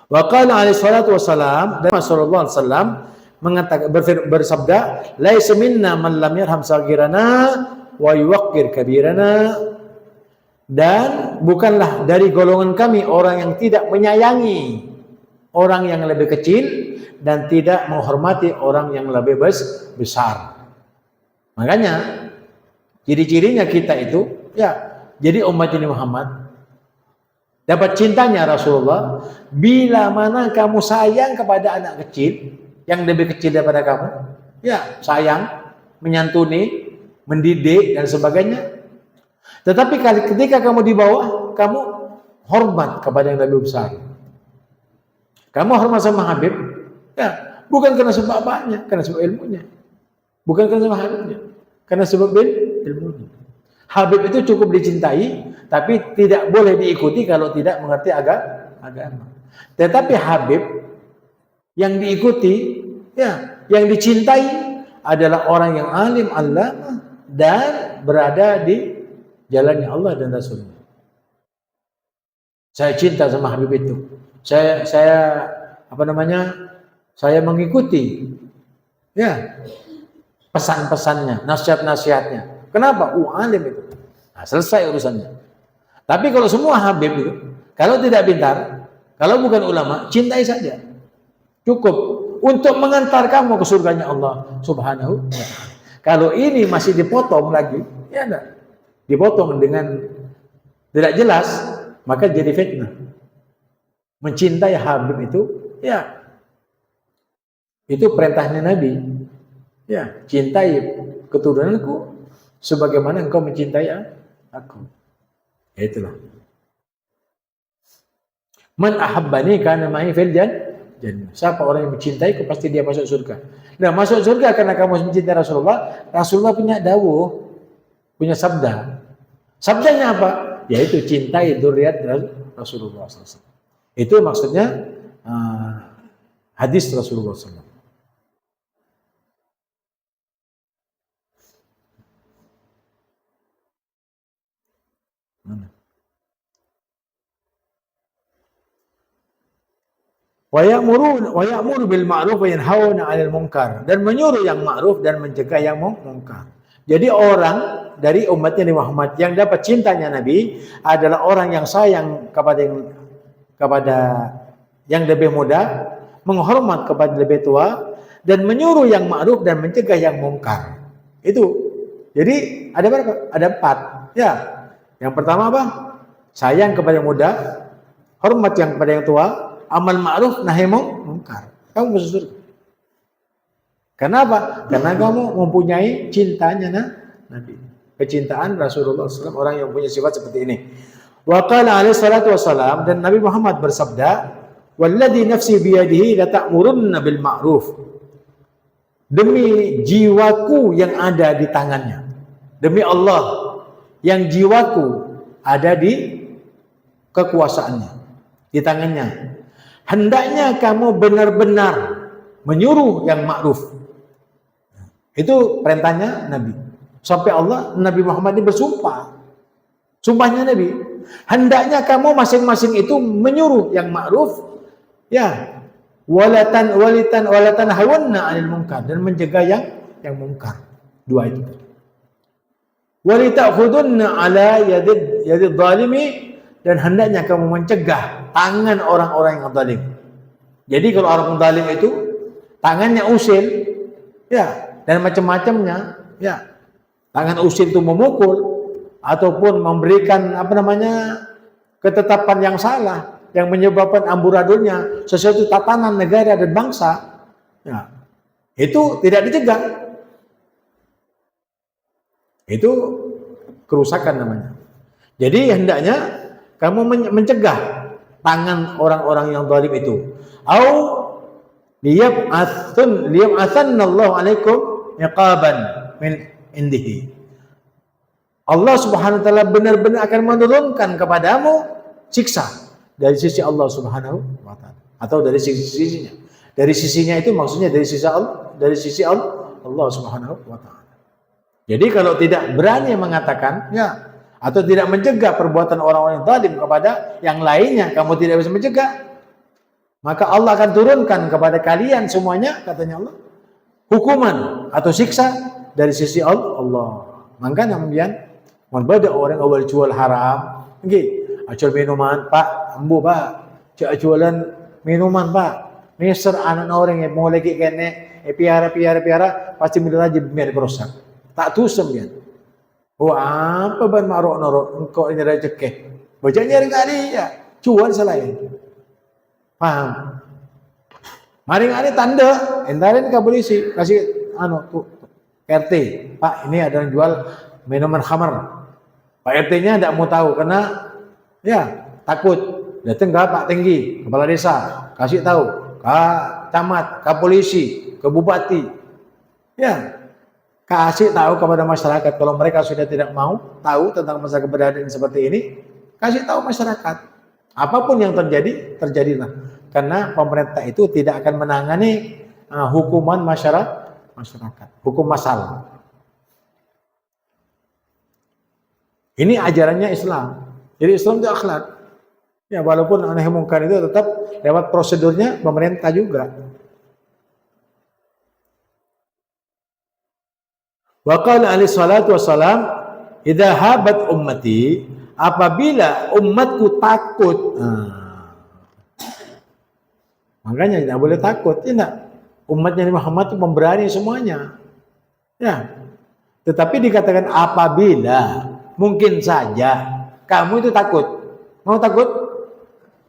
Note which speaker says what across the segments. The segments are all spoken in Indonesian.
Speaker 1: Wa qala alaihi salatu wassalam, dan Rasulullah sallallahu alaihi wasallam mengatakan bersabda, laisa minna man lam yarham saghirana wa yuwaqqir kabirana, dan bukanlah dari golongan kami orang yang tidak menyayangi orang yang lebih kecil dan tidak menghormati orang yang lebih besar. Makanya ciri-cirinya kita itu ya jadi umat ini Muhammad dapat cintanya Rasulullah bila mana kamu sayang kepada anak kecil yang lebih kecil daripada kamu, ya sayang, menyantuni, mendidik dan sebagainya. Tetapi ketika kamu di bawah, kamu hormat kepada yang lebih besar. Kamu hormat sama Habib, ya bukan karena sebab bapaknya, karena sebab ilmunya. Bukan karena sebab Habibnya, karena sebab ilmunya. Habib itu cukup dicintai, tapi tidak boleh diikuti kalau tidak mengerti agama. Tetapi Habib yang diikuti, ya, yang dicintai adalah orang yang alim allamah dan berada di jalannya Allah dan Rasulnya. Saya cinta sama Habib itu. Saya Saya mengikuti, ya, pesan-pesannya, nasihat-nasihatnya. Kenapa? Alim itu. Nah, selesai urusannya. Tapi kalau semua Habib itu, kalau tidak pintar, kalau bukan ulama, cintai saja. Cukup untuk mengantar kamu ke surganya Allah Subhanahu wa ta'ala. Kalau ini masih dipotong lagi, ya enggak, dipotong dengan tidak jelas, maka jadi fitnah. Mencintai Habib itu, ya, itu perintahnya Nabi. Ya, cintai keturunanku sebagaimana engkau mencintai aku. Ya, itulah. Man ahabbani kana ma'i fil jannah. Siapa orang yang mencintaiku pasti dia masuk surga. Nah, masuk surga karena kamu mencintai Rasulullah. Rasulullah punya dawuh, punya sabda. Sabdanya apa? Yaitu cintai dzurriyyat Rasulullah SAW. Itu maksudnya hadis Rasulullah SAW. Wa ya'muru bil ma'ruf wa yanhauna 'anil munkar, dan menyuruh yang ma'ruf dan mencegah yang munkar. Jadi orang dari umatnya Nabi Muhammad yang dapat cintanya Nabi adalah orang yang sayang kepada yang lebih muda, menghormat kepada lebih tua, dan menyuruh yang ma'ruf dan mencegah yang munkar. Itu. Jadi ada berapa? Ada 4. Ya. Yang pertama apa? Sayang kepada yang muda, hormat yang kepada yang tua, amal ma'ruf nahi munkar. Kamu masuk surga. Kenapa? Karena kamu mempunyai cintanya Nabi. Kecintaan Rasulullah SAW, orang yang punya sifat seperti ini. Wa qala alaihi salatu wassalam, dan Nabi Muhammad bersabda, walladzi nafsi biyadihi la ta'murunna bil ma'ruf. Demi jiwaku yang ada di tangannya. Demi Allah yang jiwaku ada di kekuasaannya, di tangannya. Hendaknya kamu benar-benar menyuruh yang ma'ruf. Itu perintahnya Nabi. Sampai Allah, Nabi Muhammad ini bersumpah. Sumpahnya Nabi. Hendaknya kamu masing-masing itu menyuruh yang ma'ruf, ya, walatan hawanna 'anil munkar, dan mencegah yang munkar. 2 itu. Walita'khudunna 'ala yadid zalimi, dan hendaknya kamu mencegah tangan orang-orang yang zalim. Jadi kalau orang zalim itu tangannya usil, ya, dan macam-macamnya, ya. Tangan usil itu memukul ataupun memberikan ketetapan yang salah yang menyebabkan amburadulnya sesuatu tatanan negara dan bangsa. Ya. Itu tidak dicegah. Itu kerusakan namanya. Jadi hendaknya kamu mencegah tangan orang-orang yang zalim itu. Au liyab'atsanallahu 'alaikum iqaban min indihi. Allah Subhanahu wa taala benar-benar akan menurunkan kepadamu siksa dari sisi Allah Subhanahu wa taala, atau dari sisinya. Dari sisinya itu maksudnya dari sisi Allah Subhanahu wa taala. Jadi kalau tidak berani mengatakan, ya, atau tidak mencegah perbuatan orang-orang yang zalim kepada yang lainnya, kamu tidak bisa mencegah, maka Allah akan turunkan kepada kalian semuanya, katanya Allah, hukuman atau siksa dari sisi Allah. Maka kemudian bada orang awal jual haram, jual minuman, Pak, ambu Pak, jualan minuman Pak, mister anak orang yang mau lagi kene, piara, pasti minta aja biar berusak, tak tusem ya. Oh apa ban marok norok, engkau ini ada cekeh, bacanya kali ya, jual selain, paham? Mari ada tanda, entarin ke polisi, kasih tuh RT, Pak ini ada yang jual minuman khamar. Pak RT-nya tidak mau tahu karena ya takut. Datang ke Pak Tinggi, kepala desa, kasih tahu ke camat, ke polisi, ke bupati. Ya, kasih tahu kepada masyarakat. Kalau mereka sudah tidak mau tahu tentang masalah keberadaan seperti ini, kasih tahu masyarakat. Apapun yang terjadi, terjadilah. Karena pemerintah itu tidak akan menangani hukuman masyarakat, hukum masalah. Ini ajarannya Islam. Jadi Islam itu akhlak. Ya walaupun aneh mungkar itu tetap lewat prosedurnya pemerintah juga. Wa qala alaihi salatu wassalam, idza habat ummati, apabila umatku takut. Makanya tidak boleh takut, ya. Umatnya Muhammad itu pemberani semuanya. Ya. Tetapi dikatakan apabila mungkin saja kamu itu takut. Mau takut?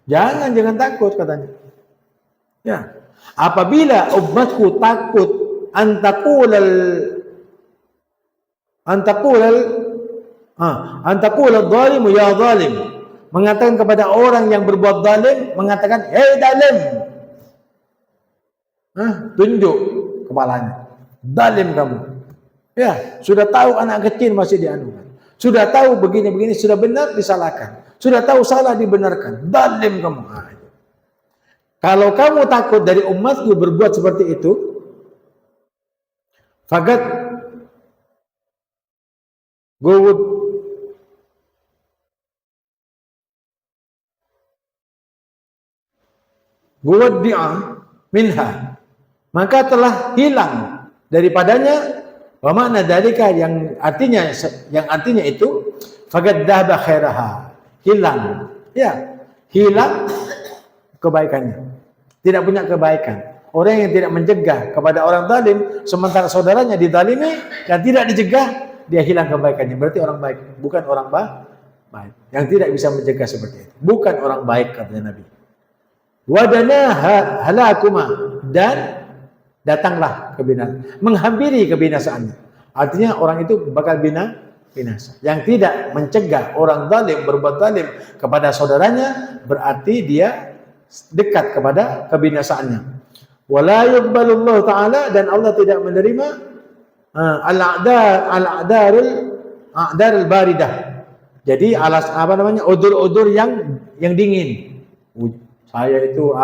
Speaker 1: Jangan takut katanya. Ya. Apabila umatku takut antakulal zalimu ya zalim. Mengatakan kepada orang yang berbuat zalim, mengatakan, "Hei zalim." Tunjuk kepalanya. Zalim kamu. Ya, sudah tahu anak kecil masih dianukan. Sudah tahu begini-begini, sudah benar disalahkan. Sudah tahu salah dibenarkan. Zalim kamu. Kalau kamu takut dari umatku berbuat seperti itu, fakat guwaddi'a minha, maka telah hilang daripadanya. Wa makna dalika yang artinya itu faqad dhahaba khairaha, hilang. Ya, hilang kebaikannya. Tidak punya kebaikan. Orang yang tidak mencegah kepada orang zalim sementara saudaranya dizalimi dan tidak dicegah, dia hilang kebaikannya. Berarti orang baik, bukan orang baik. Yang tidak bisa mencegah seperti itu. Bukan orang baik, katanya Nabi. Wadana halakuma, dan datanglah kebinasaan, menghampiri kebinasaannya. Artinya orang itu bakal binasa. Yang tidak mencegah orang zalim berbuat zalim kepada saudaranya, berarti dia dekat kepada kebinasaannya. Wala yuqbalullahu ta'ala, dan Allah tidak menerima al-a'darul baridah. Jadi udur-udur yang dingin. Saya itu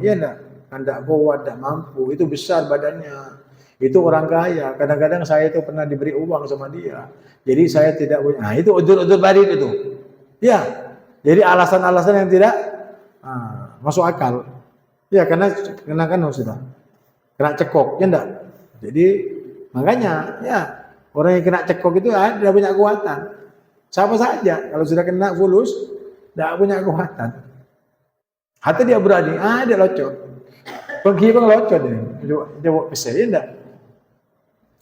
Speaker 1: ya enggak, tidak kuat, tidak mampu, itu besar badannya, itu orang kaya, kadang-kadang saya itu pernah diberi uang sama dia, jadi saya tidak punya. Nah itu udur-udur barid itu, ya. Jadi alasan-alasan yang tidak masuk akal, ya, karena kan sudah kena cekok, ya enggak. Jadi makanya ya orang yang kena cekok itu tidak punya kekuatan. Siapa saja kalau sudah kena fulus tidak punya kekuatan. Hatta dia berani, dia locok. Penghibang locok ini, coba pesel, ya enggak?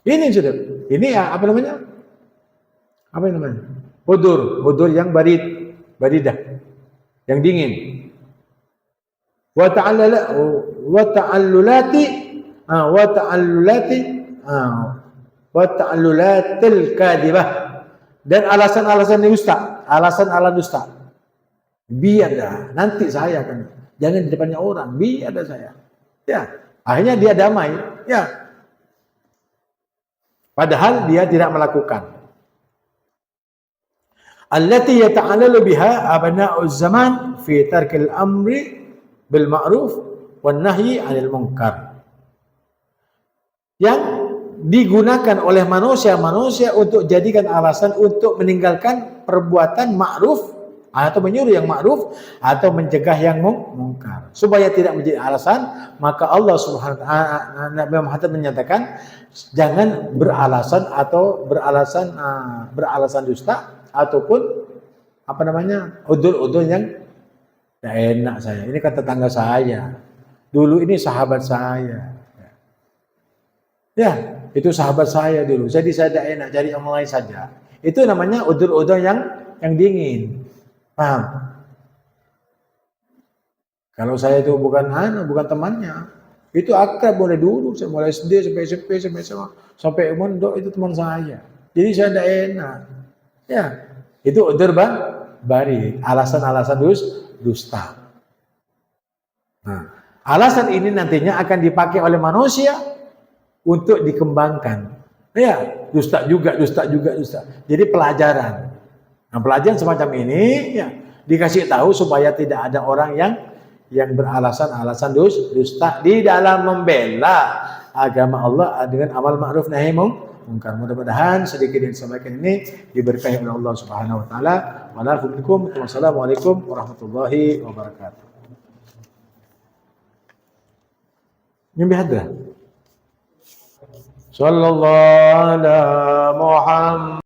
Speaker 1: Ini sudah, ini apa namanya? Udur yang baridah, yang dingin. Wa ta'allulatil kadhibah, dan alasan-alasan dusta. Biar dah, nanti saya kan. Jangan di depannya orang, biar dah saya. Ya, akhirnya dia damai. Ya, padahal dia tidak melakukan. Allati yata'allalu biha abna'uz zaman fi tarkil amri bil ma'ruf wan nahyi 'anil munkar. Yang digunakan oleh manusia untuk jadikan alasan untuk meninggalkan perbuatan ma'ruf atau menyuruh yang ma'ruf atau mencegah yang mungkar. Supaya tidak menjadi alasan, maka Allah Subhanahu wa taala Nabi Muhammad menyatakan jangan beralasan beralasan dusta ataupun udzur-udzur yang tidak enak saya. Ini kata tetangga saya. Dulu ini sahabat saya. Ya, itu sahabat saya dulu. Jadi saya tidak enak cari yang lain saja. Itu namanya udzur-udzur yang dingin. Paham? Kalau saya itu bukan temannya, itu akrab mulai dulu, mulai SD sampai SMP sampai mondok itu teman saya. Jadi saya tidak enak. Ya, itu udzur bari, alasan-alasan dusta. Nah, alasan ini nantinya akan dipakai oleh manusia untuk dikembangkan. Ya, dusta juga. Jadi pelajaran. Nah, pelajaran semacam ini ya dikasih tahu supaya tidak ada orang yang beralasan-alasan dusta di dalam membela agama Allah dengan amal ma'ruf nahi mungkar. Mudah-mudahan sedikit yang disampaikan ini diberkahi oleh Allah Subhanahu wa taala. Wassalamualaikum warahmatullahi wabarakatuh. Nyambi hadra. Sallallahu ala Muhammad